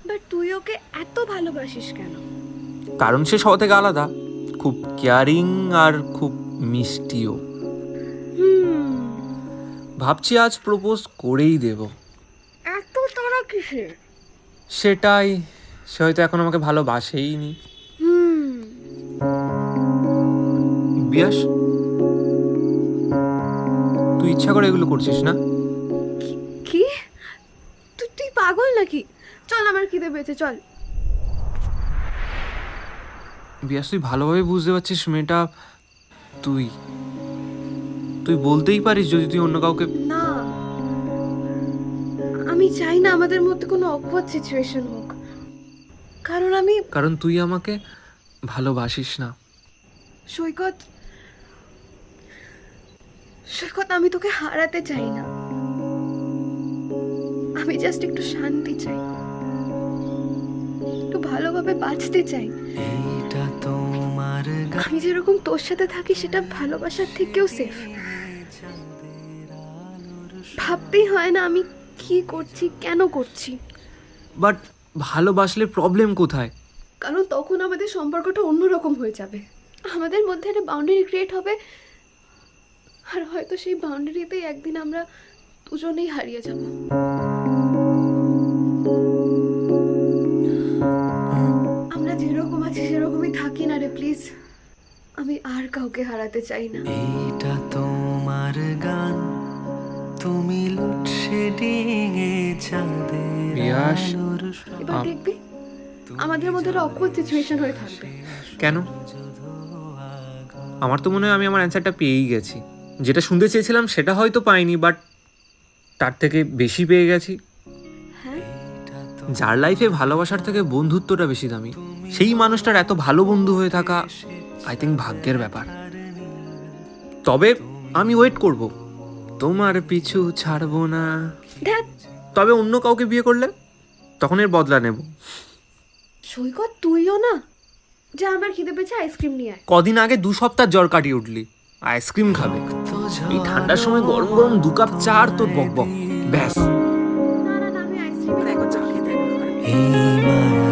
But তুই ওকে এত ভালোবাসিস কেন? কারণ সে সব থেকে আলাদা, খুব কেয়ারিং আর খুব মিষ্টিও। ভাবছি আজ প্রপোজ করেই দেব। এত তারা কিসের? সেটাই, সে হয়তো এখন আমাকে ভালোবাসেই নি। বিয়াস, তুই ইচ্ছা করে এগুলো করছিস না? কি? তুই পাগল নাকি? চল, আমার খিদে পেয়েছে, চল। বিয়াস, তুই ভালোভাবে বুঝতে পারছিস মেয়েটা তুই তুই বলতেই পারিস যদি তুই অন্য কাউকে। না, আমি চাই না আমাদের মধ্যে কোনো অকওয়ার্ড সিচুয়েশন হোক, কারণ তুই আমাকে ভালোবাসিস না। সৈকত, আমি তোকে হারাতে চাই না। আমি জাস্ট একটু শান্তি চাই, একটু ভালোভাবে বাঁচতে চাই। আমি যেরকম তোর সাথে থাকি সেটা ভালোবাসার থেকেও সেফ। ভাবতেই হয় না আমি কি করছি, কেন করছি। বাট ভালোবাসলে প্রবলেম কোথায়? কারণ তখন আমাদের সম্পর্কটা অন্যরকম হয়ে যাবে, আমাদের মধ্যে একটা বাউন্ডারি ক্রিয়েট হবে, আর হয়তো সেই বাউন্ডারিতেই একদিন আমরা দুজনেই হারিয়ে যাব। আমরা যেরকম আছি সেরকমই থাকি না রে, প্লিজ। আমি আর কাউকে হারাতে চাই না। এটা তোমার গান, তুমি লোডশেডিং এ চাঁদের বিয়াস, আলোর এবার দেখবি আমাদের মধ্যে একটা অকওয়ার্ড সিচুয়েশন হয়ে থাকবে। কেন? আমার তো মনে হয় আমি আমার অ্যান্সারটা পেয়েই গেছি। যেটা শুনতে চেয়েছিলাম সেটা হয়তো পাইনি, বাট তার থেকে বেশি পেয়ে গেছি। হ্যাঁ, যার লাইফে ভালোবাসার থেকে বন্ধুত্বটা বেশি দামি, সেই মানুষটার এত ভালো বন্ধু হয়ে থাকা আই থিঙ্ক ভাগ্যের ব্যাপার। তবে আমি ওয়েট করব, তোমার পিছু ছাড়বো না। ধ্যাৎ, তবে অন্য কাউকে বিয়ে করলে তখন এর বদলা নেব। সৈকত তুইও না, যা আমার খিদে পেয়েছে, আইসক্রিম নিয়ে আয়। কদিন আগে 2 সপ্তাহ জ্বর কাটিয়ে উঠলি, আইসক্রিম খাবে? এই ঠান্ডার সময় গরম গরম 2 কাপ চা আর তোর বক বক, ব্যাস। না, আমি আইসক্রিম একবার চা খেয়ে দেখ। এই মায়া